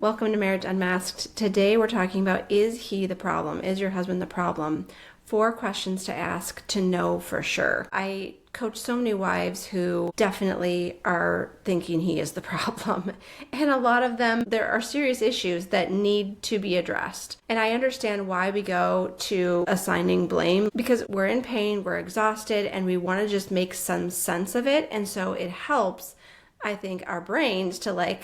Welcome to Marriage Unmasked. Today we're talking about, is he the problem? Is your husband the problem? 4 questions to ask to know for sure. I coach so many wives who definitely are thinking he is the problem. And a lot of them, there are serious issues that need to be addressed. And I understand why we go to assigning blame, because we're in pain, we're exhausted, and we want to just make some sense of it. And so it helps, I think, our brains to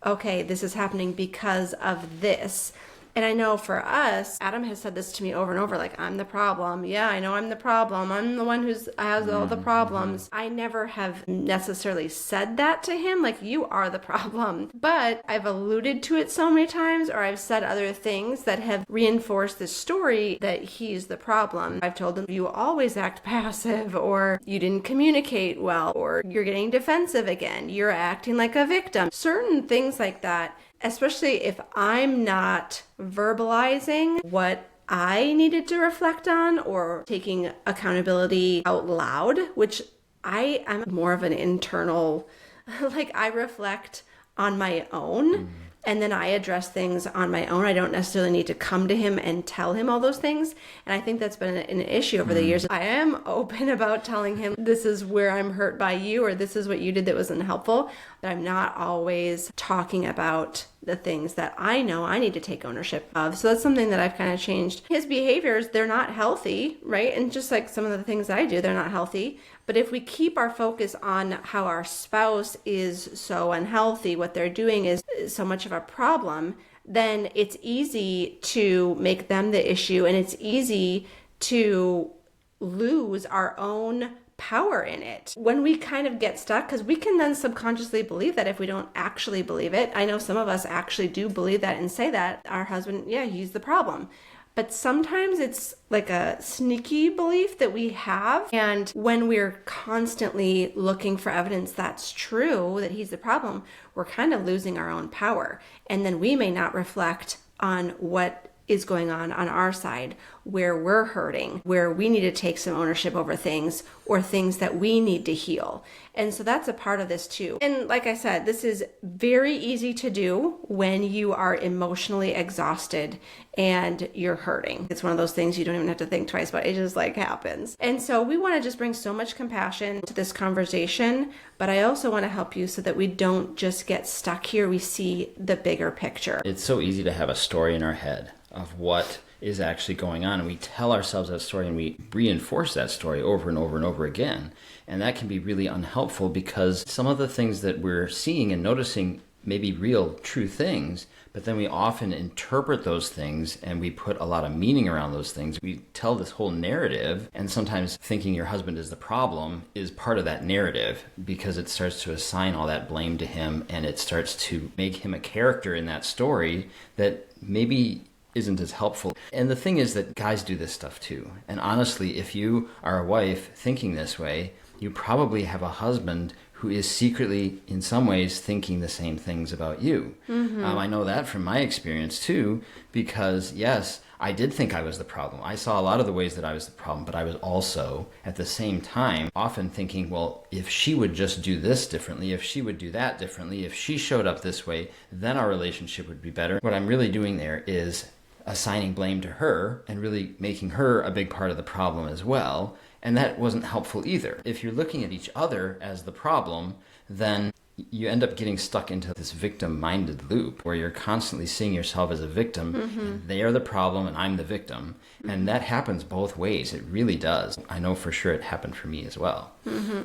okay, this is happening because of this. And I know for us, Adam has said this to me over and over, I'm the problem. Yeah, I know I'm the problem. I'm the one who has all the problems. I never have necessarily said that to him, you are the problem. But I've alluded to it so many times, or I've said other things that have reinforced the story that he's the problem. I've told him, you always act passive, or you didn't communicate well, or you're getting defensive again. You're acting like a victim. Certain things like that. Especially if I'm not verbalizing what I needed to reflect on or taking accountability out loud, which I'm more of an internal, I reflect on my own and then I address things on my own. I don't necessarily need to come to him and tell him all those things. And I think that's been an issue over the years. I am open about telling him, this is where I'm hurt by you, or this is what you did that wasn't helpful. But I'm not always talking about the things that I know I need to take ownership of. So that's something that I've kind of changed. His behaviors, they're not healthy, right? And just like some of the things I do, they're not healthy. But if we keep our focus on how our spouse is so unhealthy, what they're doing is so much of a problem, then it's easy to make them the issue, and it's easy to lose our own power in it. When we kind of get stuck, because we can then subconsciously believe that if we don't actually believe it. I know some of us actually do believe that and say that our husband, yeah, he's the problem. But sometimes it's like a sneaky belief that we have. And when we're constantly looking for evidence that's true, that he's the problem, we're kind of losing our own power. And then we may not reflect on what is going on our side, where we're hurting, where we need to take some ownership over things, or things that we need to heal. And so that's a part of this too. And like I said, this is very easy to do when you are emotionally exhausted and you're hurting. It's one of those things you don't even have to think twice about. It just happens. And so we want to just bring so much compassion to this conversation, but I also want to help you so that we don't just get stuck here. We see the bigger picture. It's so easy to have a story in our head of what is actually going on, and we tell ourselves that story and we reinforce that story over and over and over again. And that can be really unhelpful, because some of the things that we're seeing and noticing may be real, true things, but then we often interpret those things and we put a lot of meaning around those things. We tell this whole narrative, and sometimes thinking your husband is the problem is part of that narrative, because it starts to assign all that blame to him, and it starts to make him a character in that story that maybe isn't as helpful. And the thing is that guys do this stuff too. And honestly, if you are a wife thinking this way, you probably have a husband who is secretly, in some ways, thinking the same things about you. I know that from my experience too, because yes, I did think I was the problem. I saw a lot of the ways that I was the problem, but I was also, at the same time, often thinking, well, if she would just do this differently, if she would do that differently, if she showed up this way, then our relationship would be better. What I'm really doing there is assigning blame to her and really making her a big part of the problem as well. And that wasn't helpful either. If you're looking at each other as the problem, then you end up getting stuck into this victim-minded loop where you're constantly seeing yourself as a victim. And they are the problem and I'm the victim. And that happens both ways. It really does. I know for sure it happened for me as well.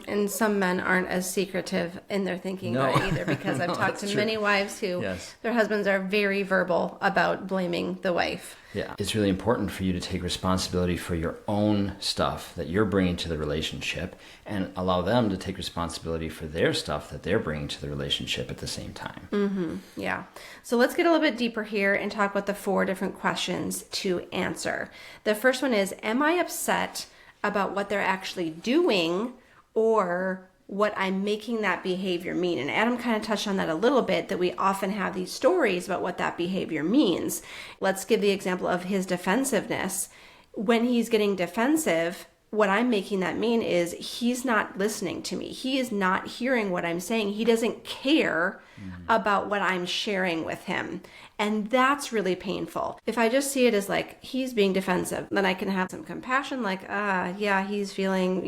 And some men aren't as secretive in their thinking about it either, because I've talked to many wives who their husbands are very verbal about blaming the wife. Yeah, it's really important for you to take responsibility for your own stuff that you're bringing to the relationship, and allow them to take responsibility for their stuff that they're bringing to the relationship at the same time. Yeah. So let's get a little bit deeper here and talk about the 4 different questions to answer. The first one is, am I upset about what they're actually doing, or what I'm making that behavior mean? And Adam kind of touched on that a little bit, that we often have these stories about what that behavior means. Let's give the example of his defensiveness. When he's getting defensive, what I'm making that mean is he's not listening to me. He is not hearing what I'm saying. He doesn't care about what I'm sharing with him. And that's really painful. If I just see it as like he's being defensive, then I can have some compassion, like, yeah, he's feeling,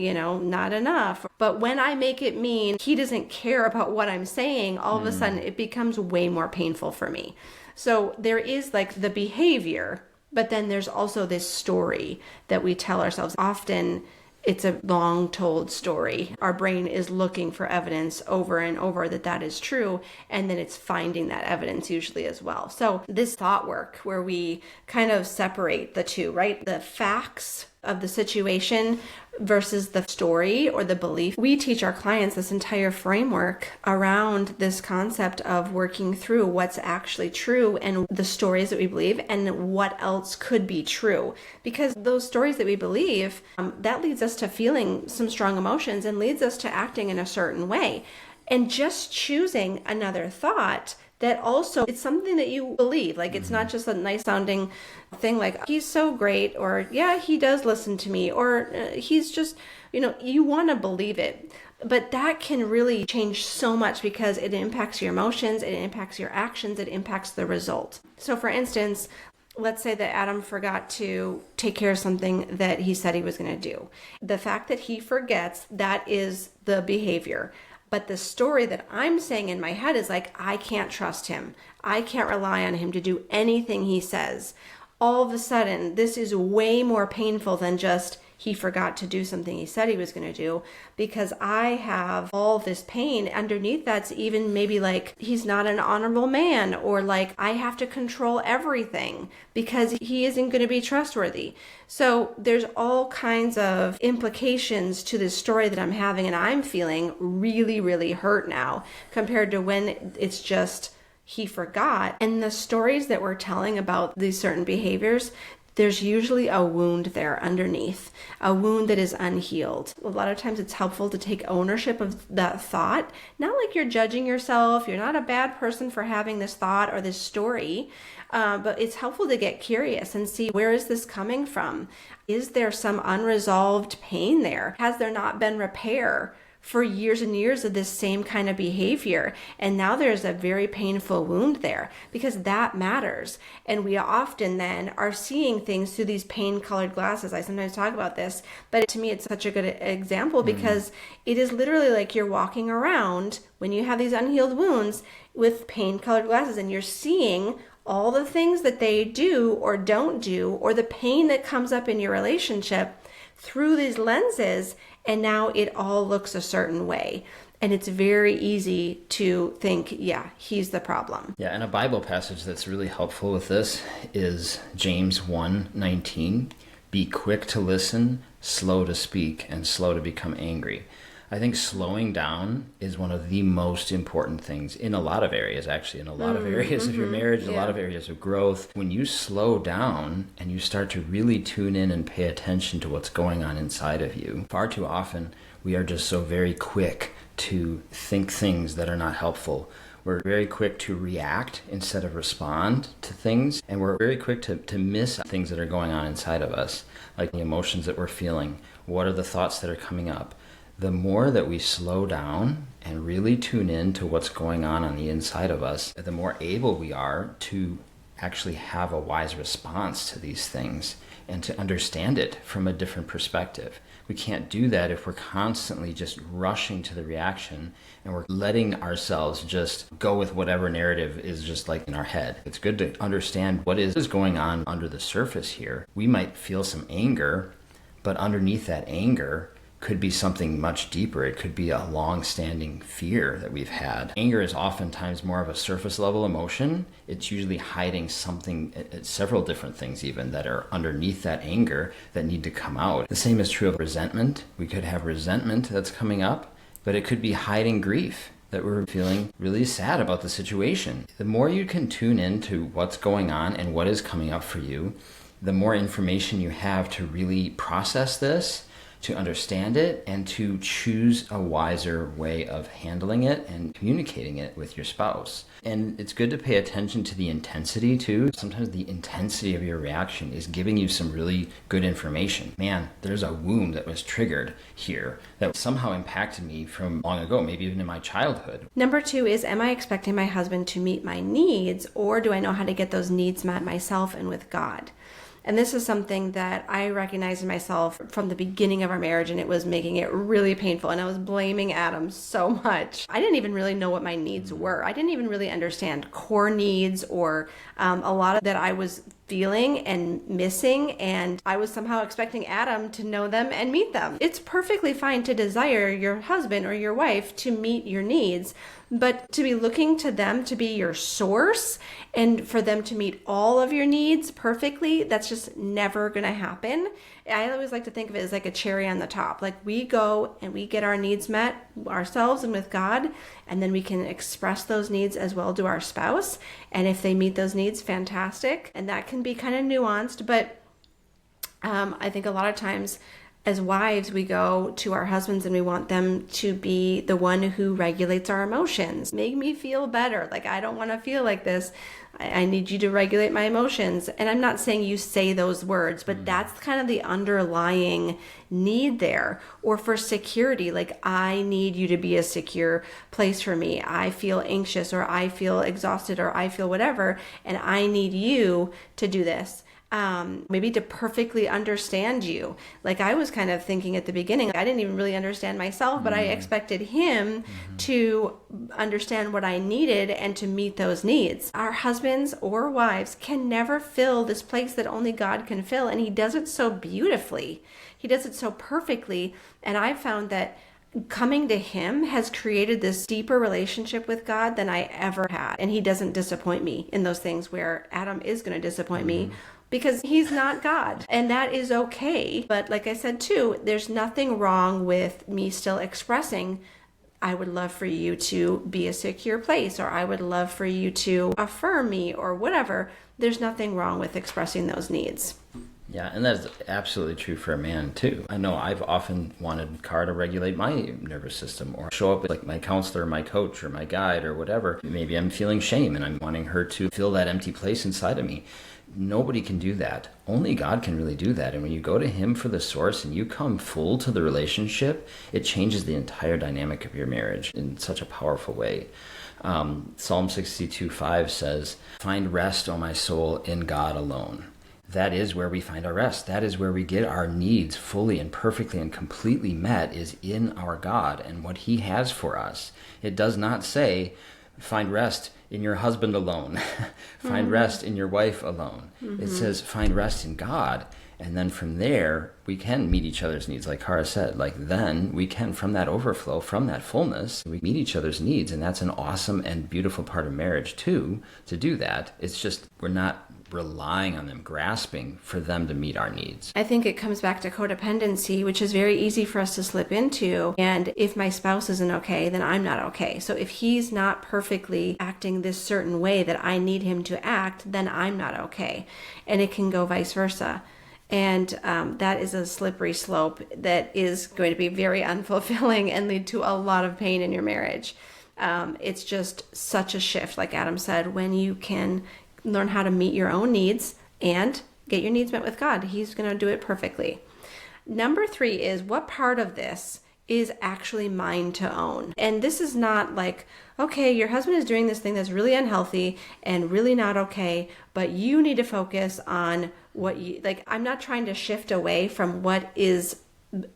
not enough. But when I make it mean he doesn't care about what I'm saying, all of a sudden it becomes way more painful for me. So there is like the behavior, but then there's also this story that we tell ourselves. Often it's a long told story. Our brain is looking for evidence over and over that is true, and then it's finding that evidence usually as well. So this thought work where we kind of separate the two, right? The facts of the situation versus the story or the belief. We teach our clients this entire framework around this concept of working through what's actually true and the stories that we believe and what else could be true. Because those stories that we believe, that leads us to feeling some strong emotions and leads us to acting in a certain way. And just choosing another thought that also it's something that you believe. Like it's not just a nice sounding thing like he's so great, or yeah, he does listen to me, or he's just, you want to believe it. But that can really change so much because it impacts your emotions, it impacts your actions, it impacts the result. So for instance, let's say that Adam forgot to take care of something that he said he was going to do. The fact that he forgets, that is the behavior. But the story that I'm saying in my head is like, I can't trust him. I can't rely on him to do anything he says. All of a sudden, this is way more painful than just he forgot to do something he said he was going to do, because I have all this pain underneath that's even maybe like he's not an honorable man, or like I have to control everything because he isn't going to be trustworthy. So there's all kinds of implications to this story that I'm having, and I'm feeling really, really hurt now compared to when it's just he forgot. And the stories that we're telling about these certain behaviors, there's usually a wound there underneath, a wound that is unhealed. A lot of times it's helpful to take ownership of that thought. Not like you're judging yourself. You're not a bad person for having this thought or this story, but it's helpful to get curious and see, where is this coming from? Is there some unresolved pain there? Has there not been repair for years and years of this same kind of behavior? And now there's a very painful wound there, because that matters. And we often then are seeing things through these pain-colored glasses. I sometimes talk about this, but to me it's such a good example because it is literally like you're walking around when you have these unhealed wounds with pain-colored glasses, and you're seeing all the things that they do or don't do, or the pain that comes up in your relationship through these lenses, and now it all looks a certain way. And it's very easy to think, yeah, he's the problem. Yeah, and a Bible passage that's really helpful with this is James 1:19. Be quick to listen, slow to speak, and slow to become angry. I think slowing down is one of the most important things in a lot of areas, actually, in a lot of areas of your marriage, a lot of areas of growth. When you slow down and you start to really tune in and pay attention to what's going on inside of you, far too often we are just so very quick to think things that are not helpful. We're very quick to react instead of respond to things, and we're very quick to miss things that are going on inside of us, like the emotions that we're feeling. What are the thoughts that are coming up? The more that we slow down and really tune in to what's going on the inside of us, the more able we are to actually have a wise response to these things and to understand it from a different perspective. We can't do that if we're constantly just rushing to the reaction and we're letting ourselves just go with whatever narrative is just like in our head. It's good to understand what is going on under the surface here. We might feel some anger, but underneath that anger could be something much deeper. It could be a long-standing fear that we've had. Anger is oftentimes more of a surface level emotion. It's usually hiding something, several different things even, that are underneath that anger that need to come out. The same is true of resentment. We could have resentment that's coming up, but it could be hiding grief, that we're feeling really sad about the situation. The more you can tune into what's going on and what is coming up for you, the more information you have to really process this, to understand it and to choose a wiser way of handling it and communicating it with your spouse. And it's good to pay attention to the intensity too. Sometimes the intensity of your reaction is giving you some really good information. Man, there's a wound that was triggered here that somehow impacted me from long ago, maybe even in my childhood. Number 2 is, am I expecting my husband to meet my needs, or do I know how to get those needs met myself and with God? And this is something that I recognized in myself from the beginning of our marriage, and it was making it really painful. And I was blaming Adam so much. I didn't even really know what my needs were. I didn't even really understand core needs or a lot of that I was feeling and missing, and I was somehow expecting Adam to know them and meet them. It's perfectly fine to desire your husband or your wife to meet your needs, but to be looking to them to be your source and for them to meet all of your needs perfectly, that's just never going to happen. I always like to think of it as like a cherry on the top. Like we go and we get our needs met ourselves and with God, and then we can express those needs as well to our spouse. And if they meet those needs, fantastic. And that can be kind of nuanced, but I think a lot of times as wives, we go to our husbands and we want them to be the one who regulates our emotions. Make me feel better. Like, I don't want to feel like this. I need you to regulate my emotions. And I'm not saying you say those words, but that's kind of the underlying need there. Or for security, like, I need you to be a secure place for me. I feel anxious, or I feel exhausted, or I feel whatever, and I need you to do this. Maybe to perfectly understand you. Like I was kind of thinking at the beginning, I didn't even really understand myself, but I expected him to understand what I needed and to meet those needs. Our husbands or wives can never fill this place that only God can fill, and he does it so beautifully. He does it so perfectly, and I've found that coming to him has created this deeper relationship with God than I ever had. And he doesn't disappoint me in those things where Adam is going to disappoint me, because he's not God, and that is okay. But like I said too, there's nothing wrong with me still expressing, I would love for you to be a secure place, or I would love for you to affirm me, or whatever. There's nothing wrong with expressing those needs. Yeah, and that's absolutely true for a man too. I know I've often wanted Cara to regulate my nervous system, or show up like my counselor, my coach, or my guide, or whatever. Maybe I'm feeling shame and I'm wanting her to fill that empty place inside of me. Nobody can do that. Only God can really do that. And when you go to him for the source and you come full to the relationship, it changes the entire dynamic of your marriage in such a powerful way. Psalm 62:5 says, "Find rest, O my soul, in God alone." That is where we find our rest. That is where we get our needs fully and perfectly and completely met, is in our God and what he has for us. It does not say, find rest in your husband alone. Find rest in your wife alone. It says, find rest in God. And then from there, we can meet each other's needs. Like Cara said, like then we can, from that overflow, from that fullness, we meet each other's needs. And that's an awesome and beautiful part of marriage too, to do that. It's just, we're not relying on them, grasping for them to meet our needs. I think it comes back to codependency, which is very easy for us to slip into. And if my spouse isn't okay, then I'm not okay. So if he's not perfectly acting this certain way that I need him to act, then I'm not okay. And it can go vice versa. And that is a slippery slope that is going to be very unfulfilling and lead to a lot of pain in your marriage. It's just such a shift, like Adam said, when you can learn how to meet your own needs and get your needs met with God. He's going to do it perfectly. Number 3 is, what part of this is actually mine to own? And this is not like, okay, your husband is doing this thing that's really unhealthy and really not okay, but you need to focus on what you like. I'm not trying to shift away from what is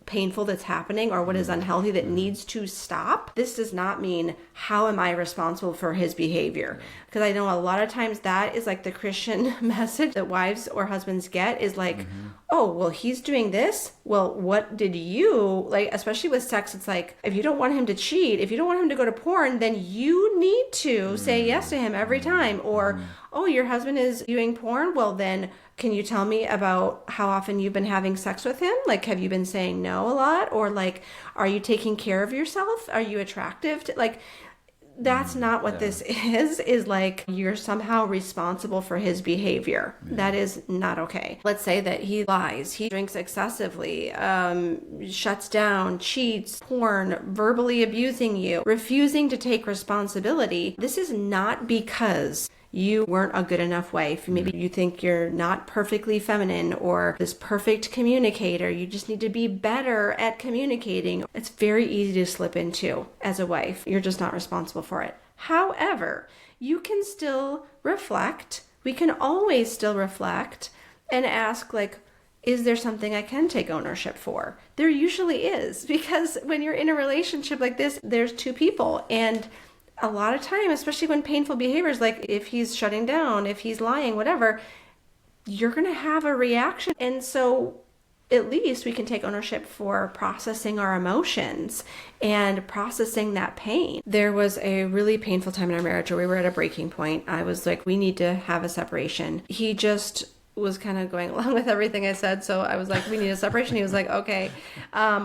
painful that's happening or what is unhealthy that needs to stop. This does not mean, how am I responsible for his behavior? Because I know a lot of times that is like the Christian message that wives or husbands get, is like, oh, well, he's doing this. Well, what did you, like, especially with sex, it's like, if you don't want him to cheat, if you don't want him to go to porn, then you need to say yes to him every time. Or, oh, your husband is doing porn. Well, then can you tell me about how often you've been having sex with him? Like, have you been saying no a lot? Or like, are you taking care of yourself? Are you attractive to, like, That's not what this is like you're somehow responsible for his behavior. That is not okay. Let's say that he lies, he drinks excessively, shuts down, cheats, porn, verbally abusing you, refusing to take responsibility. This is not because you weren't a good enough wife. Maybe you think you're not perfectly feminine or this perfect communicator. You just need to be better at communicating. It's very easy to slip into as a wife. You're just not responsible for it. However, you can still reflect. We can always still reflect and ask, like, is there something I can take ownership for? There usually is, because when you're in a relationship like this, there's two people, and a lot of time, especially when painful behaviors, like if he's shutting down, if he's lying, whatever, you're going to have a reaction. And so at least we can take ownership for processing our emotions and processing that pain. There was a really painful time in our marriage where we were at a breaking point. I was like, we need to have a separation. He just was kind of going along with everything I said. So I was like, we need a separation. He was like, okay,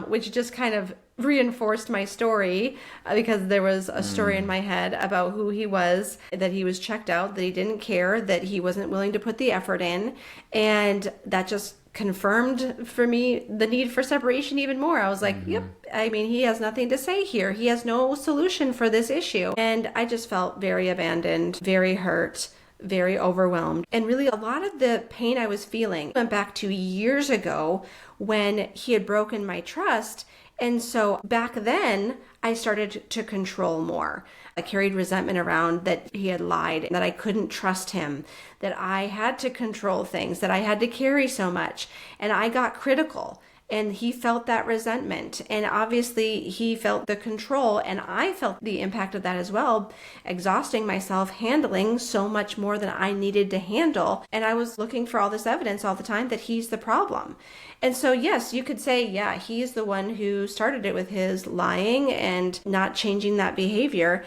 which just kind of reinforced my story because there was a story in my head about who he was, that he was checked out, that he didn't care, that he wasn't willing to put the effort in. And that just confirmed for me the need for separation even more. I was like, yep, I mean, he has nothing to say here. He has no solution for this issue. And I just felt very abandoned, very hurt, very overwhelmed. And really a lot of the pain I was feeling went back to years ago when he had broken my trust. And so back then I started to control more. I carried resentment around that he had lied, that I couldn't trust him, that I had to control things, that I had to carry so much. And I got critical. And he felt that resentment. And obviously he felt the control, and I felt the impact of that as well, exhausting myself, handling so much more than I needed to handle. And I was looking for all this evidence all the time that he's the problem. And so, yes, you could say, yeah, he's the one who started it with his lying and not changing that behavior.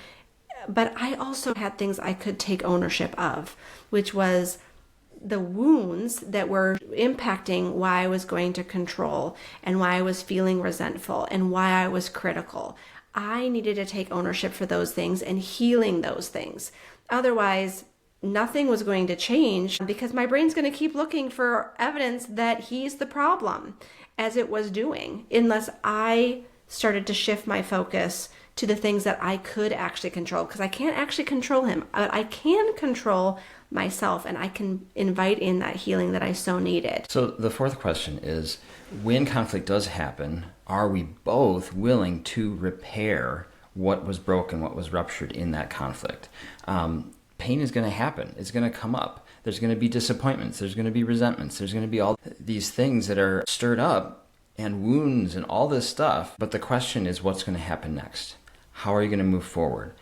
But I also had things I could take ownership of, which was the wounds that were impacting why I was going to control and why I was feeling resentful and why I was critical. I needed to take ownership for those things and healing those things. Otherwise, nothing was going to change because my brain's going to keep looking for evidence that he's the problem, as it was doing, unless I started to shift my focus to the things that I could actually control, because I can't actually control him. I can control myself, and I can invite in that healing that I so needed. So the fourth question is, when conflict does happen, are we both willing to repair what was broken, what was ruptured in that conflict? Pain is going to happen. It's going to come up. There's going to be disappointments. There's going to be resentments. There's going to be all these things that are stirred up and wounds and all this stuff. But the question is, what's going to happen next? How are you going to move forward?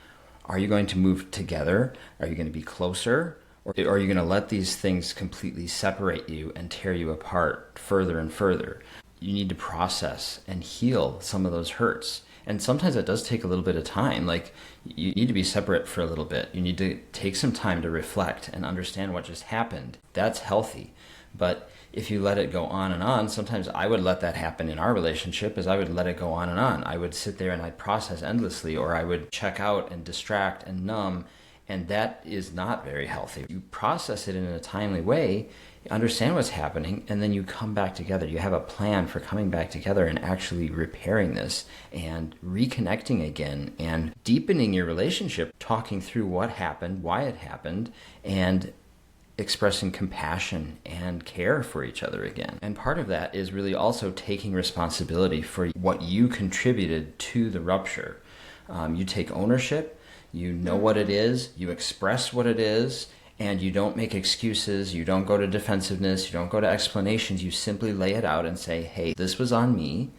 Are you going to move together? Are you going to be closer? Or are you going to let these things completely separate you and tear you apart further and further? You need to process and heal some of those hurts. And sometimes it does take a little bit of time. Like, you need to be separate for a little bit. You need to take some time to reflect and understand what just happened. That's healthy. But if you let it go on and on, sometimes I would let that happen in our relationship, as I would let it go on and on. I would sit there and I'd process endlessly, or I would check out and distract and numb. And that is not very healthy. You process it in a timely way, you understand what's happening, and then you come back together. You have a plan for coming back together and actually repairing this and reconnecting again and deepening your relationship, talking through what happened, why it happened, and expressing compassion and care for each other again. And part of that is really also taking responsibility for what you contributed to the rupture. You take ownership. You know what it is, you express what it is, and you don't make excuses, you don't go to defensiveness, you don't go to explanations, you simply lay it out and say, hey, this was on me,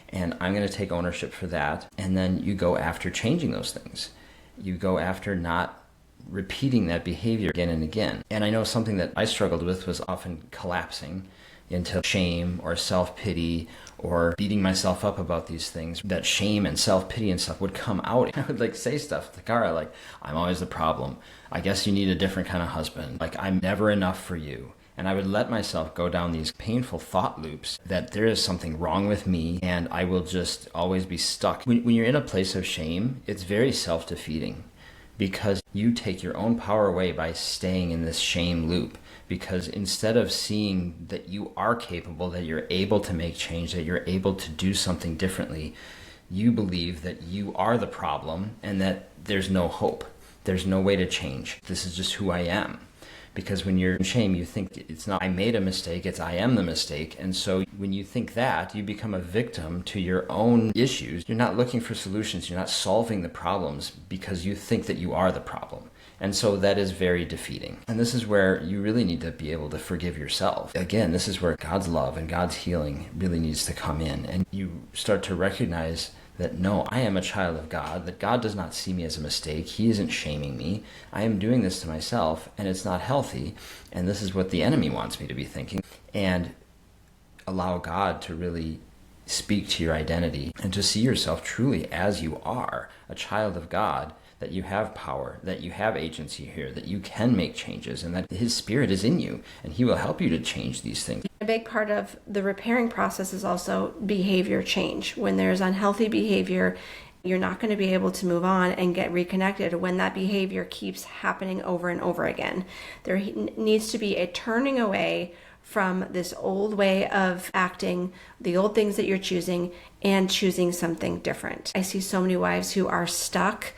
and I'm going to take ownership for that. And then you go after changing those things. You go after not repeating that behavior again and again. And I know something that I struggled with was often collapsing into shame or self-pity or beating myself up about these things. That shame and self-pity and stuff would come out. I would say stuff to Cara like, I'm always the problem. I guess you need a different kind of husband. Like, I'm never enough for you. And I would let myself go down these painful thought loops that there is something wrong with me and I will just always be stuck. When you're in a place of shame, it's very self-defeating because you take your own power away by staying in this shame loop. Because instead of seeing that you are capable, that you're able to make change, that you're able to do something differently, you believe that you are the problem and that there's no hope. There's no way to change. This is just who I am. Because when you're in shame, you think it's not I made a mistake, it's I am the mistake. And so when you think that, you become a victim to your own issues. You're not looking for solutions. You're not solving the problems because you think that you are the problem. And so that is very defeating. And this is where you really need to be able to forgive yourself. Again, this is where God's love and God's healing really needs to come in. And you start to recognize that no, I am a child of God, that God does not see me as a mistake. He isn't shaming me. I am doing this to myself, and it's not healthy. And this is what the enemy wants me to be thinking. And allow God to really speak to your identity and to see yourself truly as you are, a child of God, that you have power, that you have agency here, that you can make changes, and that His Spirit is in you, and He will help you to change these things. A big part of the repairing process is also behavior change. When there's unhealthy behavior, you're not going to be able to move on and get reconnected when that behavior keeps happening over and over again. There needs to be a turning away from this old way of acting, the old things that you're choosing, and choosing something different. I see so many wives who are stuck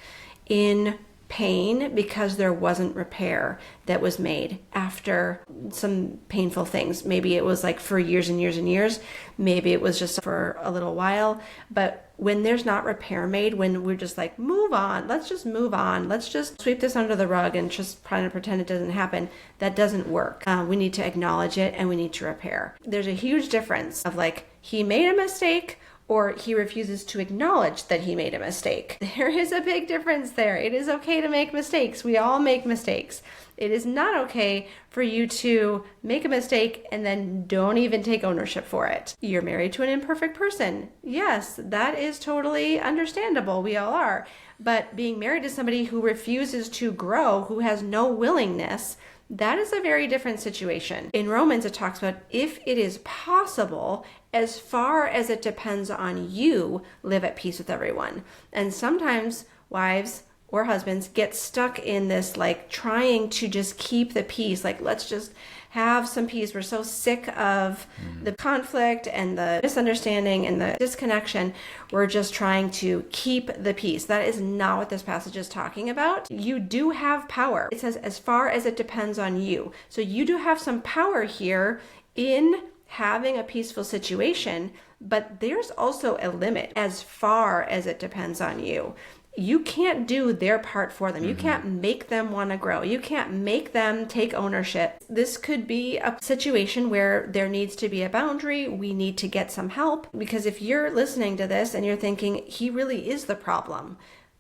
in pain because there wasn't repair that was made after some painful things. Maybe it was like for years and years and years. Maybe it was just for a little while. But when there's not repair made, when we're just like, move on, let's just move on, let's just sweep this under the rug and just try to pretend it doesn't happen, that doesn't work. We need to acknowledge it and we need to repair. There's a huge difference of like, he made a mistake, or he refuses to acknowledge that he made a mistake. There is a big difference there. It is okay to make mistakes. We all make mistakes. It is not okay for you to make a mistake and then don't even take ownership for it. You're married to an imperfect person. Yes, that is totally understandable. We all are. But being married to somebody who refuses to grow, who has no willingness, that is a very different situation. In Romans, it talks about if it is possible, as far as it depends on you, live at peace with everyone. And sometimes wives or husbands get stuck in this like trying to just keep the peace. Like, let's just have some peace. We're so sick of the conflict and the misunderstanding and the disconnection. We're just trying to keep the peace. That is not what this passage is talking about. You do have power. It says, as far as it depends on you. So you do have some power here in having a peaceful situation, but there's also a limit as far as it depends on you. You can't do their part for them. You can't make them want to grow. You can't make them take ownership. This could be a situation where there needs to be a boundary. We need to get some help, because if you're listening to this and you're thinking, he really is the problem,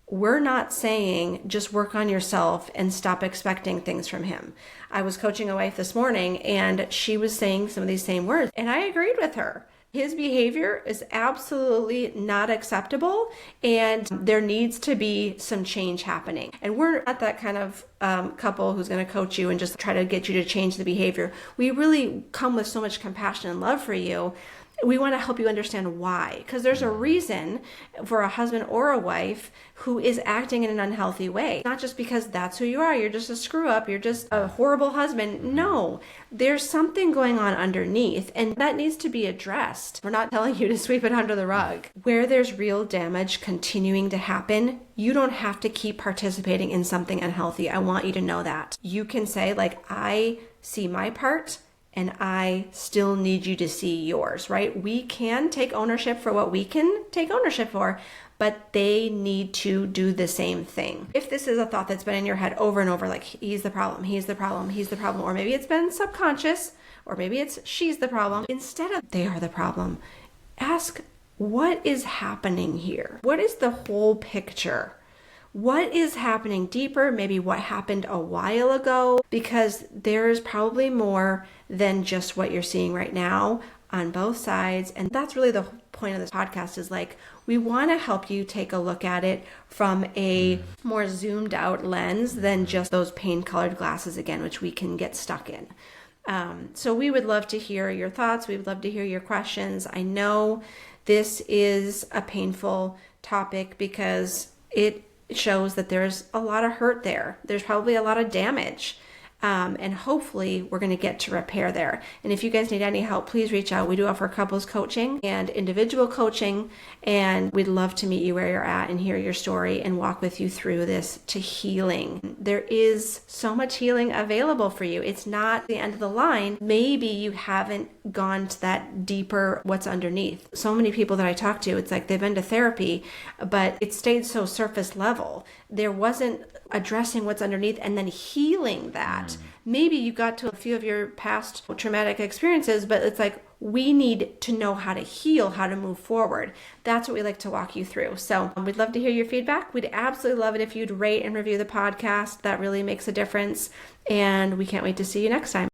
we're not saying just work on yourself and stop expecting things from him. I was coaching a wife this morning and she was saying some of these same words, and I agreed with her. His behavior is absolutely not acceptable, and there needs to be some change happening. And we're not that kind of couple who's going to coach you and just try to get you to change the behavior. We really come with so much compassion and love for you. We want to help you understand why, because there's a reason for a husband or a wife who is acting in an unhealthy way. Not just because that's who you are. You're just a screw up. You're just a horrible husband. No, there's something going on underneath, and that needs to be addressed. We're not telling you to sweep it under the rug. Where there's real damage continuing to happen, you don't have to keep participating in something unhealthy. I want you to know that. You can say, like, I see my part, and I still need you to see yours, right? We can take ownership for what we can take ownership for, but they need to do the same thing. If this is a thought that's been in your head over and over, like, he's the problem, he's the problem, he's the problem, or maybe it's been subconscious, or maybe it's she's the problem, instead of they are the problem, ask, what is happening here? What is the whole picture? What is happening deeper? Maybe what happened a while ago, because there is probably more than just what you're seeing right now on both sides. And that's really the point of this podcast, is like, we want to help you take a look at it from a more zoomed out lens than just those pain colored glasses again, which we can get stuck in. So we would love to hear your thoughts. We would love to hear your questions. I know this is a painful topic because it shows that there's a lot of hurt there. There's probably a lot of damage. And hopefully we're going to get to repair there. And if you guys need any help, please reach out. We do offer couples coaching and individual coaching, and we'd love to meet you where you're at and hear your story and walk with you through this to healing. There is so much healing available for you. It's not the end of the line. Maybe you haven't gone to that deeper what's underneath. So many people that I talk to, it's like they've been to therapy, but it stayed so surface level. There wasn't addressing what's underneath and then healing that. Maybe you got to a few of your past traumatic experiences, but it's like we need to know how to heal, how to move forward. That's what we like to walk you through. So we'd love to hear your feedback. We'd absolutely love it if you'd rate and review the podcast. That really makes a difference. And we can't wait to see you next time.